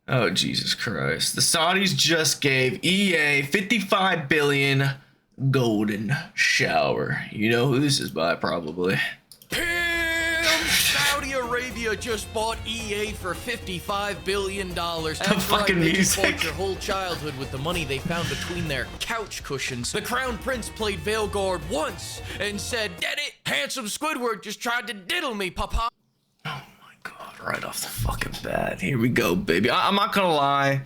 Oh, Jesus Christ. The Saudis just gave EA 55 billion golden shower. You know who this is by, probably. Saudi Arabia just bought EA for $55 billion. The fucking music. They bought your whole childhood with the money they found between their couch cushions. The Crown Prince played Veilguard once and said, "Get it? Handsome Squidward just tried to diddle me, papa." Oh my God, right off the fucking bat. Here we go, baby. I'm not gonna lie.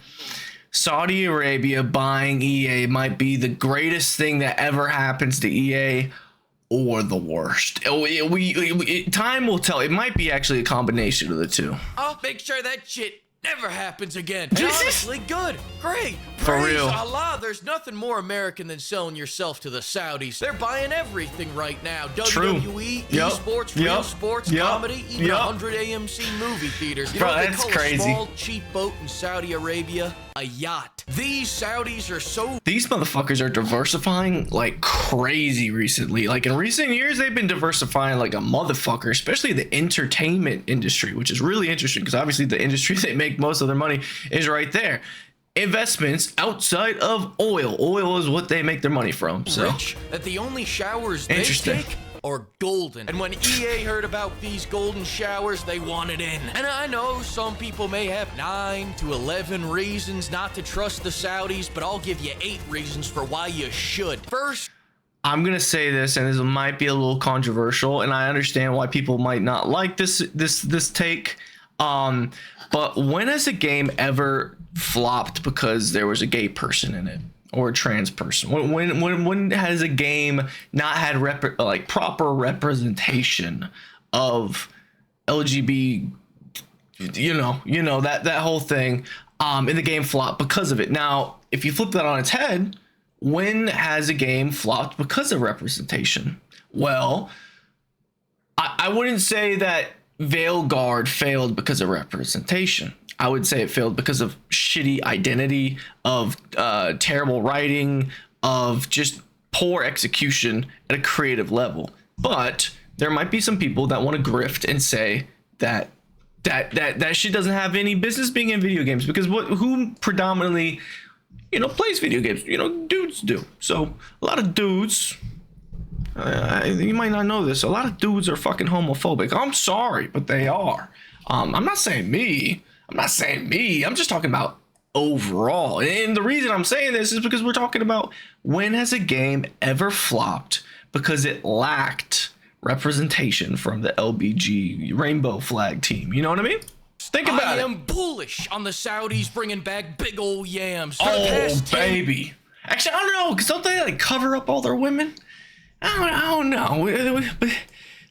Saudi Arabia buying EA might be the greatest thing that ever happens to EA, or the worst. Time will tell. It might be actually a combination of the two. I'll make sure that shit never happens again. And honestly, good, great. For Praise real. Allah, there's nothing more American than selling yourself to the Saudis. They're buying everything right now. True. WWE, Yep. esports, Yep. real sports, Yep. comedy, even Yep. 100 AMC movie theaters. You Bro, know what they that's call crazy. a small, cheap boat in Saudi Arabia? A yacht. These Saudis are so... These motherfuckers are diversifying like crazy recently. Like in recent years, they've been diversifying like a motherfucker, especially the entertainment industry, which is really interesting because obviously the industry they make most of their money is right there. Investments outside of oil. Oil is what they make their money from. So rich that the only showers they Interesting. take are golden. And when EA heard about these golden showers, they wanted in. And I know some people may have 9 to 11 reasons not to trust the Saudis, but I'll give you 8 reasons for why you should. First, I'm gonna say this, and this might be a little controversial, and I understand why people might not like this take. But when has a game ever flopped because there was a gay person in it or a trans person? When has a game not had proper representation of LGBT, you know that whole thing, in the game flopped because of it? Now, if you flip that on its head, when has a game flopped because of representation? Well, I wouldn't say that Veilguard failed because of representation. I would say it failed because of shitty identity, of terrible writing, of just poor execution at a creative level. But there might be some people that want to grift and say that shit doesn't have any business being in video games, because who predominantly, plays video games? Dudes do. So a lot of dudes, you might not know this, a lot of dudes are fucking homophobic. I'm sorry, but they are. I'm not saying me. I'm just talking about overall. And the reason I'm saying this is because we're talking about, when has a game ever flopped because it lacked representation from the LBG rainbow flag team? You know what I mean? Think about it. I am bullish on the Saudis bringing back big old yams. For the Oh, past 10 baby. Actually, I don't know, because don't they cover up all their women? I don't know.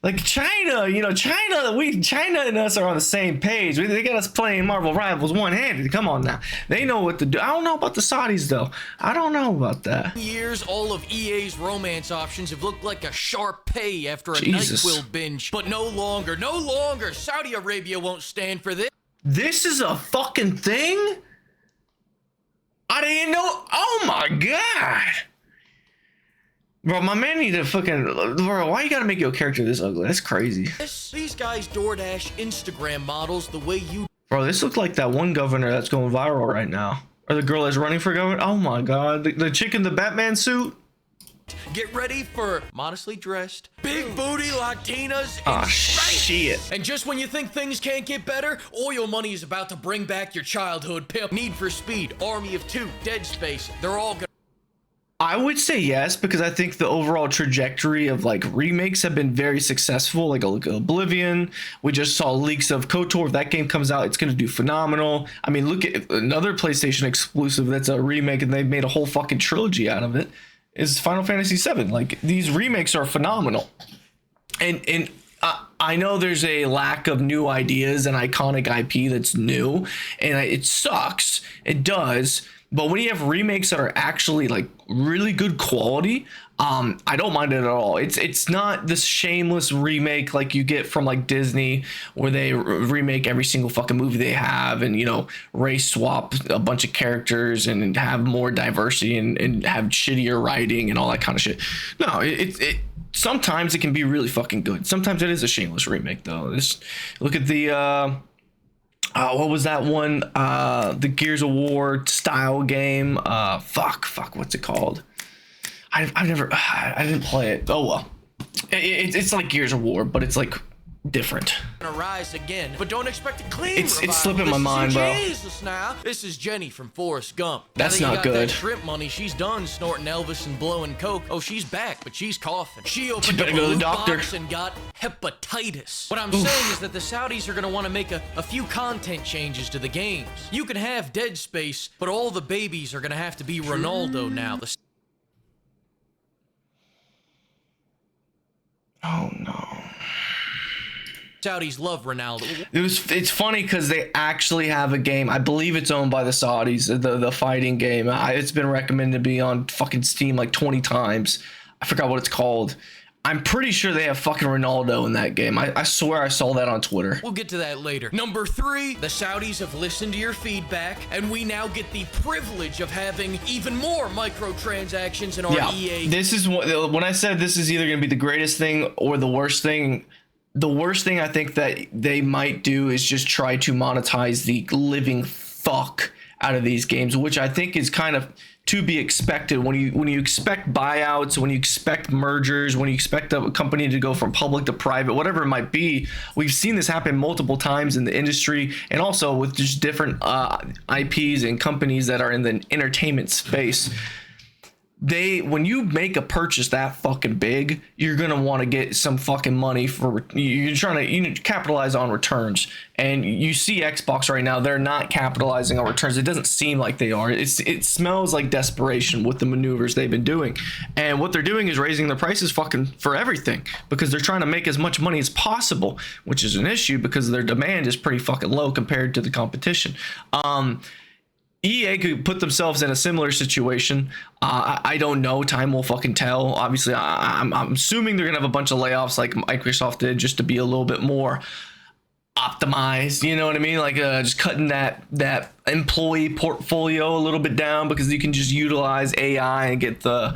Like China, China and us are on the same page. They got us playing Marvel Rivals one-handed. Come on now. They know what to do. I don't know about the Saudis, though. I don't know about that. years, all of EA's romance options have looked like a sharp pay after a Jesus. NyQuil binge. But no longer. Saudi Arabia won't stand for this. This is a fucking thing? I didn't know. Oh, my God. Bro, my man need to fucking... Bro, why you gotta make your character this ugly? That's crazy. These guys DoorDash Instagram models the way you... Bro, this looks like that one governor that's going viral right now. Or the girl that's running for governor. Oh my God. The chick in the Batman suit. Get ready for modestly dressed, big booty Latinas in Ah, stripes. shit. And just when you think things can't get better, oil money is about to bring back your childhood pimp. Need for Speed, Army of Two, Dead Space, they're all gonna... I would say yes, because I think the overall trajectory of remakes have been very successful. Like Oblivion, we just saw leaks of KOTOR. If that game comes out, it's going to do phenomenal. I mean, look at another PlayStation exclusive that's a remake, and they've made a whole fucking trilogy out of it, is Final Fantasy VII. These remakes are phenomenal. And I know there's a lack of new ideas and iconic IP that's new, and it sucks. It does. But when you have remakes that are actually really good quality, I don't mind it at all. It's not this shameless remake like you get from Disney, where they remake every single fucking movie they have, and race swap a bunch of characters and have more diversity and have shittier writing and all that kind of shit. No, it sometimes it can be really fucking good. Sometimes it is a shameless remake though. Look at the what was that one? The Gears of War style game. Fuck, what's it called? I've never, I didn't play it. Oh well, it's like Gears of War, but it's like different. Gonna rise again, but don't expect a clean It's revival. slipping my mind, bro. Jesus, now this is Jenny from Forrest Gump. That's Now that you not got good. That shrimp money, she's done snorting Elvis and blowing coke. Oh, she's back, but she's coughing. She opened better up go to a the loot doctor. box and got hepatitis. What I'm saying is that the Saudis are gonna want to make a few content changes to the games. You can have Dead Space, but all the babies are gonna have to be Ronaldo now. Oh no. Saudis love Ronaldo. It's funny because they actually have a game. I believe it's owned by the Saudis, the fighting game. It's been recommended to be on fucking Steam like 20 times. I forgot what it's called. I'm pretty sure they have fucking Ronaldo in that game. I swear I saw that on Twitter. We'll get to that later. Number 3, the Saudis have listened to your feedback, and we now get the privilege of having even more microtransactions in our EA. This is what, when I said this is either going to be the greatest thing or the worst thing. The worst thing I think that they might do is just try to monetize the living fuck out of these games, which I think is kind of to be expected when you expect buyouts, when you expect mergers, when you expect a company to go from public to private, whatever it might be. We've seen this happen multiple times in the industry, and also with just different IPs and companies that are in the entertainment space. When you make a purchase that fucking big, you're gonna want to get some fucking money for, you're trying to capitalize on returns. And you see Xbox right now, they're not capitalizing on returns. It doesn't seem like they are. It smells like desperation with the maneuvers they've been doing. And what they're doing is raising their prices fucking for everything because they're trying to make as much money as possible, which is an issue because their demand is pretty fucking low compared to the competition. EA could put themselves in a similar situation. I don't know. Time will fucking tell. Obviously, I'm assuming they're gonna have a bunch of layoffs like Microsoft did, just to be a little bit more optimized. You know what I mean? Like just cutting that employee portfolio a little bit down because you can just utilize AI and get the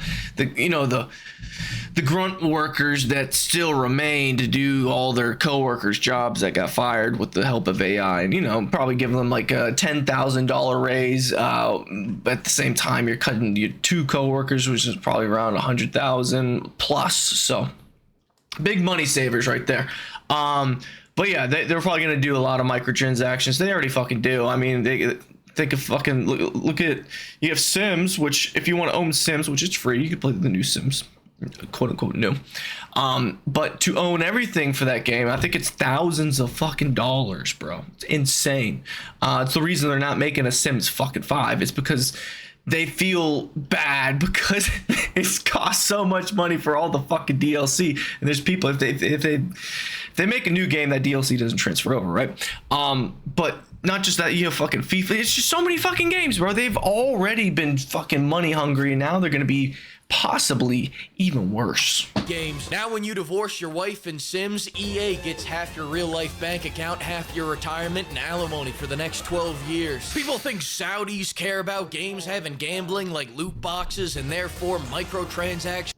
grunt workers that still remain to do all their coworkers' jobs that got fired with the help of AI, and probably give them like a $10,000 raise. At the same time, you're cutting your 2 coworkers, which is probably around 100,000 plus. So big money savers right there. But yeah, they're probably gonna do a lot of microtransactions. They already fucking do. I mean, they could fucking look at, you have Sims, which if you want to own Sims, which is free, you can play the new Sims. Quote unquote new, but to own everything for that game, I think it's thousands of fucking dollars, bro. It's insane. It's the reason they're not making a Sims fucking 5. It's because they feel bad because it's cost so much money for all the fucking DLC, and there's people, if they make a new game, that DLC doesn't transfer over, right? But not just that, you have fucking FIFA. It's just so many fucking games, bro. They've already been fucking money hungry, and now they're gonna be possibly even worse. Games. Now when you divorce your wife in Sims, EA gets half your real life bank account, half your retirement, and alimony for the next 12 years. People think Saudis care about games having gambling like loot boxes and therefore microtransactions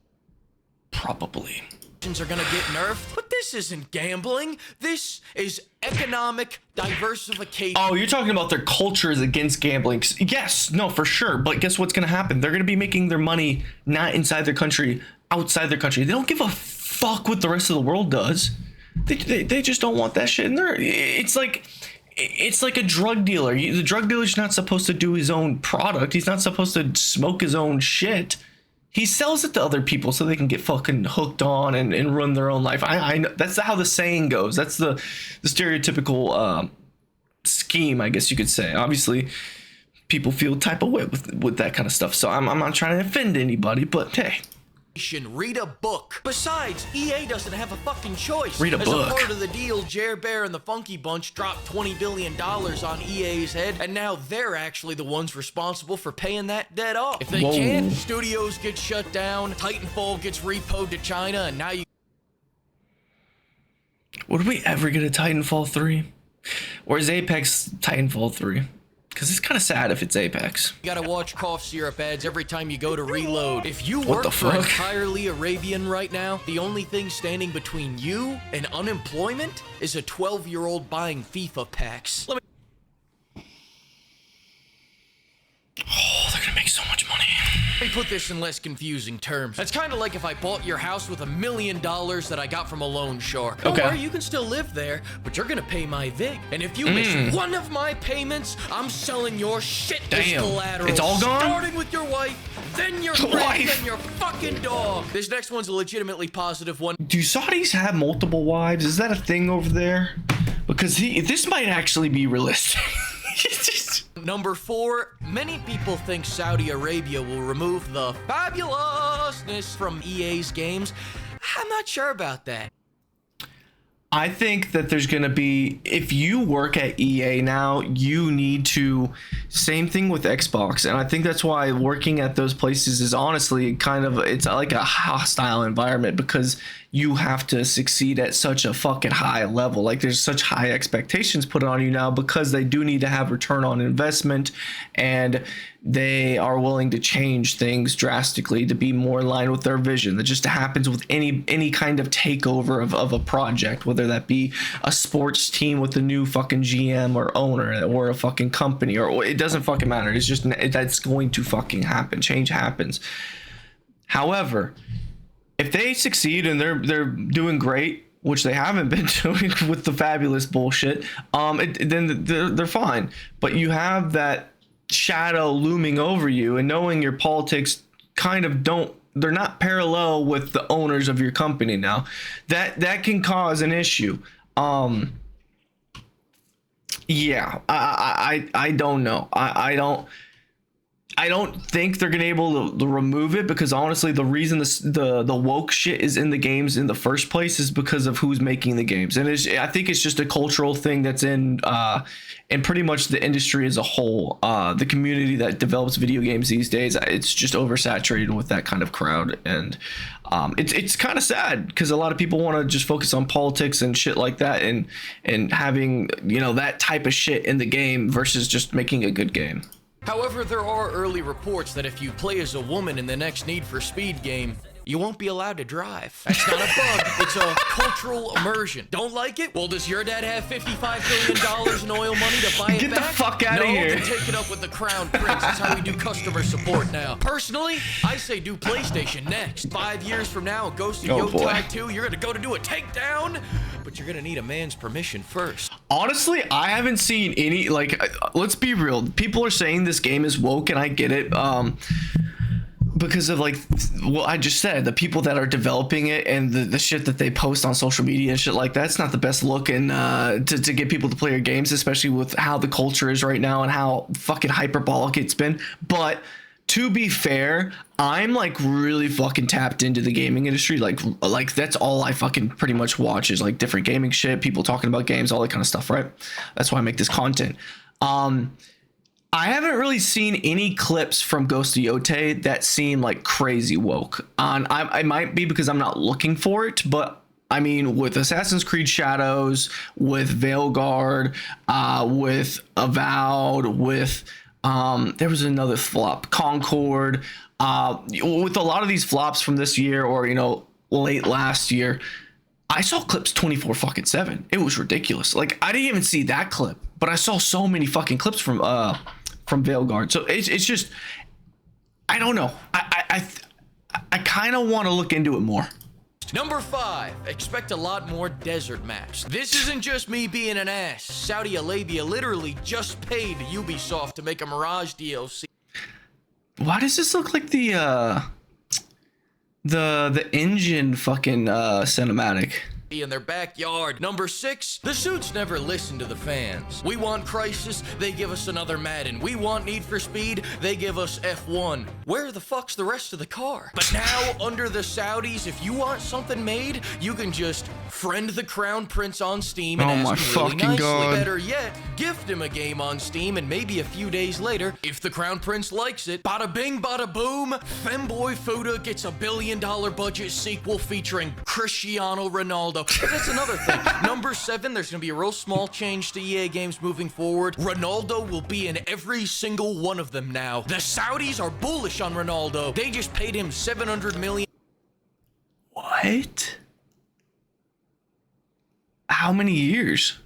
Probably are gonna get nerfed, but this isn't gambling. This is economic diversification. Oh, you're talking about their culture is against gambling. Yes, no, for sure. But guess what's gonna happen? They're gonna be making their money not inside their country, outside their country. They don't give a fuck what the rest of the world does. They just don't want that shit in there. It's like a drug dealer. The drug dealer's not supposed to do his own product. He's not supposed to smoke his own shit. He sells it to other people so they can get fucking hooked on and run their own life. I know that's how the saying goes. That's the stereotypical scheme, I guess you could say. Obviously, people feel type of way with that kind of stuff. So I'm not trying to offend anybody, but hey. Read a book. Besides, EA doesn't have a fucking choice. Read a book. As a part of the deal, Jer Bear and the Funky Bunch dropped $20 billion on EA's head, and now they're actually the ones responsible for paying that debt off. If they can't, studios get shut down, Titanfall gets repoed to China, and now you... Would we ever get a Titanfall 3? Or is Apex Titanfall 3? Because it's kind of sad if it's Apex. You gotta watch cough syrup ads every time you go to reload. If you work for entirely Arabian right now, the only thing standing between you and unemployment is a 12-year-old buying FIFA packs. so much money. Let me put this in less confusing terms. That's kind of like if I bought your house with $1 million that I got from a loan shark. Don't worry, you can still live there, but you're gonna pay my VIG. And if you miss one of my payments, I'm selling your shit as collateral. It's all gone? Starting with your wife, then your friend, then your fucking dog. This next one's a legitimately positive one. Do Saudis have multiple wives? Is that a thing over there? Because this might actually be realistic. Number 4, many people think Saudi Arabia will remove the fabulousness from EA's games. I'm not sure about that. I think that there's going to be, if you work at EA now, you need to, same thing with Xbox. And I think that's why working at those places is honestly kind of, it's like a hostile environment, because you have to succeed at such a fucking high level. Like there's such high expectations put on you now, because they do need to have return on investment, and they are willing to change things drastically to be more in line with their vision. That just happens with any kind of takeover of a project, whether that be a sports team with a new fucking GM or owner, or a fucking company, or it doesn't fucking matter. It's just, that's going to fucking happen. Change happens. However, if they succeed and they're doing great, which they haven't been doing with the fabulous bullshit, then they're fine. But you have that shadow looming over you, and knowing your politics kind of they're not parallel with the owners of your company now, that can cause an issue. Yeah, I don't know. I don't think they're gonna be able to remove it, because honestly, the reason the woke shit is in the games in the first place is because of who's making the games, and I think it's just a cultural thing that's in pretty much the industry as a whole. The community that develops video games these days, it's just oversaturated with that kind of crowd, and it's kind of sad, because a lot of people want to just focus on politics and shit like that, and having, you know, that type of shit in the game versus just making a good game. However, there are early reports that if you play as a woman in the next Need for Speed game, you won't be allowed to drive. That's not a bug, it's a cultural immersion. Don't like it? Well, does your dad have $55 billion in oil money to buy it Get back? the fuck out of here. No, then take it up with the Crown Prince. That's how we do customer support now. Personally, I say do PlayStation next. 5 years from now, Ghost of Yotai 2, you're gonna go to do a takedown, but you're gonna need a man's permission first. Honestly, I haven't seen any, like, let's be real. People are saying this game is woke, and I get it. Because of, like, well, I just said, the people that are developing it and the shit that they post on social media and shit like that, it's not the best looking to get people to play your games, especially with how the culture is right now and how fucking hyperbolic it's been. But to be fair, I'm like really fucking tapped into the gaming industry. Like that's all I fucking pretty much watch is like different gaming shit, people talking about games, all that kind of stuff, right? That's why I make this content. I haven't really seen any clips from Ghost of Yotai that seem like crazy woke. I might be because I'm not looking for it, but I mean, with Assassin's Creed Shadows, with Veilguard, with Avowed, with there was another flop, Concord, with a lot of these flops from this year, or, you know, late last year, I saw clips 24/7. It was ridiculous. Like, I didn't even see that clip, but I saw so many fucking clips from Veilguard. So it's just, I don't know. I kind of want to look into it more. Number 5, expect a lot more desert maps. This isn't just me being an ass. Saudi Arabia literally just paid Ubisoft to make a Mirage DLC. Why does this look like the engine fucking cinematic? In their backyard. Number 6, the suits never listen to the fans. We want Crisis, they give us another Madden. We want Need for Speed, they give us F1. Where the fuck's the rest of the car? But now, under the Saudis, if you want something made, you can just friend the Crown Prince on Steam and ask him really nicely. God. Better yet, gift him a game on Steam, and maybe a few days later, if the Crown Prince likes it, bada bing, bada boom, Femboy Fuda gets a $1 billion budget sequel featuring Cristiano Ronaldo. But that's another thing. Number 7, there's going to be a real small change to EA games moving forward. Ronaldo will be in every single one of them now. The Saudis are bullish on Ronaldo. They just paid him $700 million. What? How many years?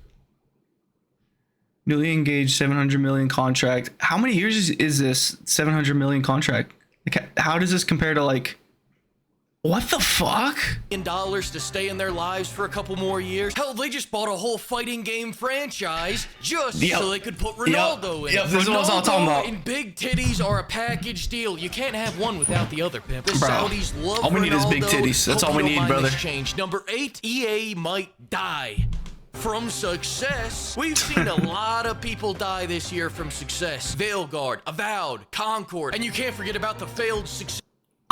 Newly engaged 700 million contract. How many years is this 700 million contract? Like, how does this compare to like, what the fuck? $1 to stay in their lives for a couple more years. Hell, they just bought a whole fighting game franchise just so they could put Ronaldo in. Yep, this is what I was talking about. And big titties are a package deal. You can't have one without the other, pimp. The Saudis love all we need Ronaldo. is big titties. That's all we need, brother. Change. Number 8, EA might die from success. We've seen a lot of people die this year from success. Veilguard, Avowed, Concord, and you can't forget about the failed success.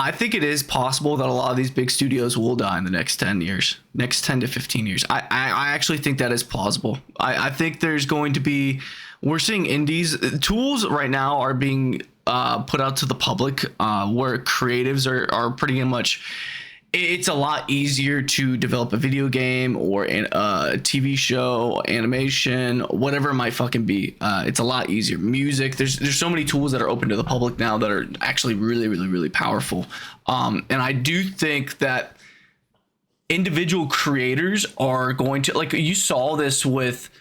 I think it is possible that a lot of these big studios will die in the next 10 years, next 10 to 15 years. I actually think that is plausible. I think there's going to be, we're seeing indies, tools right now are being put out to the public where creatives are pretty much, it's a lot easier to develop a video game or a TV show, animation, whatever it might fucking be. It's a lot easier. Music, there's so many tools that are open to the public now that are actually really powerful. And I do think that individual creators are going to, like, you saw this with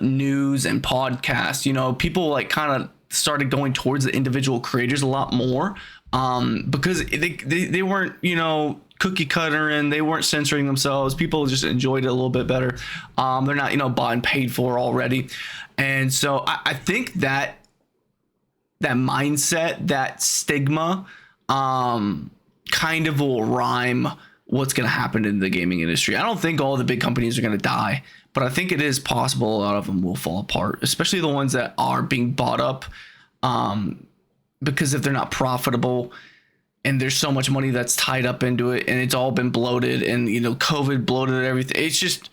news and podcasts. You know, people like kind of started going towards the individual creators a lot more. Because they weren't, you know, cookie cutter and they weren't censoring themselves. People just enjoyed it a little bit better. They're not, you know, bought and paid for already. And so I think that mindset, that stigma, kind of will rhyme what's going to happen in the gaming industry. I don't think all the big companies are going to die, but I think it is possible a lot of them will fall apart, especially the ones that are being bought up. Because if they're not profitable and there's so much money that's tied up into it and it's all been bloated and, you know, COVID bloated everything. It's just,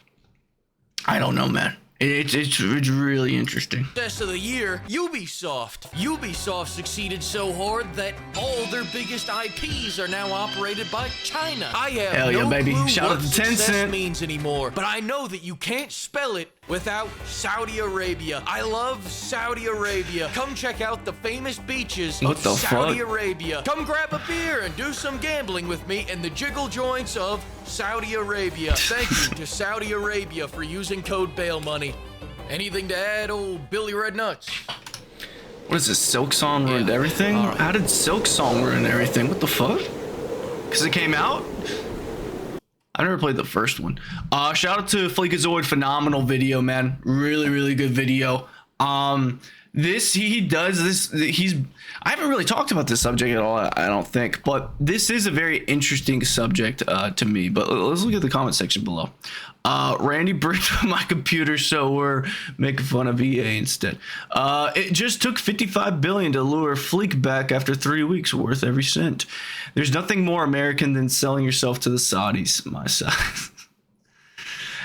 I don't know, man. It's really interesting. Best of the year, Ubisoft. Ubisoft succeeded so hard that all their biggest IPs are now operated by China. I have no clue Shout out what to success Tencent means anymore, but I know that you can't spell it without Saudi Arabia. I love Saudi Arabia. Come check out the famous beaches of Saudi Arabia. Come grab a beer and do some gambling with me in the jiggle joints of Saudi Arabia. Thank you to Saudi Arabia for using code bail money. Anything to add, old Billy Red Nuts? What is this? Silk Song ruined everything? Right. How did Silk Song ruin everything? What the fuck? Because it came out? I never played the first one. Shout out to Fleekazoid, phenomenal video, man. Really good video. He does this. I haven't really talked about this subject at all, I don't think, but this is a very interesting subject to me. But let's look at the comment section below. Randy bricked my computer, so we're making fun of EA instead. It just took 55 billion to lure Fleek back after 3 weeks, worth every cent. There's nothing more American than selling yourself to the Saudis, my side.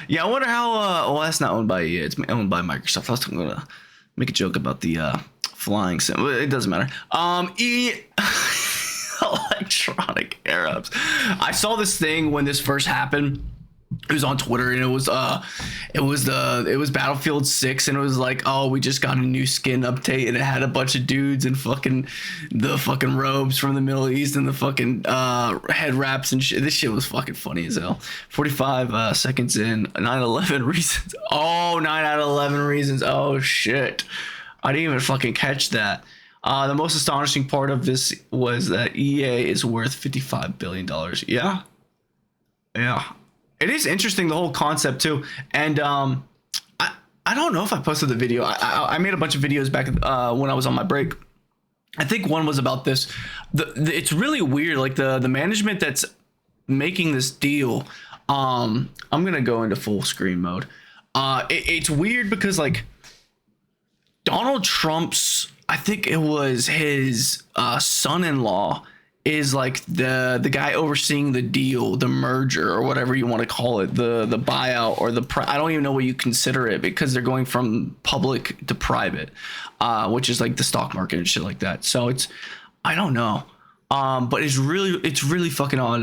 Yeah, I wonder how. Well, that's not owned by EA. It's owned by Microsoft. I was gonna make a joke about the flying sim. It doesn't matter. Electronic Arabs. I saw this thing when this first happened. It was on Twitter and it was Battlefield 6 and it was like, oh, we just got a new skin update and it had a bunch of dudes in the fucking robes from the Middle East and the fucking head wraps and shit. This shit was fucking funny as hell. 45 seconds in, 9/11 reasons. Oh, 9 out of 11 reasons. Oh shit. I didn't even fucking catch that. The most astonishing part of this was that EA is worth $55 billion. Yeah. It is interesting, the whole concept too. And I don't know if I posted the video. I made a bunch of videos back when I was on my break. I think one was about this. It's really weird. Like the management that's making this deal. I'm gonna go into full screen mode. It's weird because like Donald Trump's, I think it was his son-in-law, is like the guy overseeing the deal, the merger, or whatever you want to call it, the buyout, or I don't even know what you consider it, because they're going from public to private, which is like the stock market and shit like that. So I don't know, but it's really fucking odd.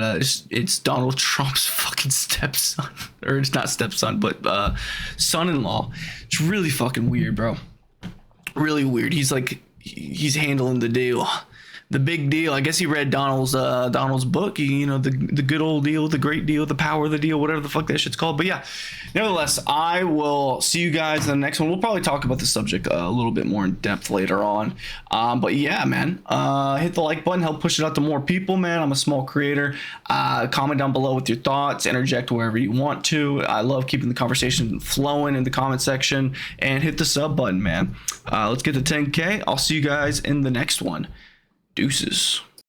It's Donald Trump's fucking stepson, or it's not stepson, but son-in-law. It's really fucking weird, bro. Really weird. He's handling the deal. the big deal. I guess he read Donald's book. You know, the good old deal, the great deal, the power of the deal, whatever the fuck that shit's called. But yeah, nevertheless, I will see you guys in the next one. We'll probably talk about the subject a little bit more in depth later on. But yeah, man, hit the like button, help push it out to more people, man. I'm a small creator. Comment down below with your thoughts, interject wherever you want to. I love keeping the conversation flowing in the comment section, and hit the sub button, man. Let's get to 10K. I'll see you guys in the next one. Deuces.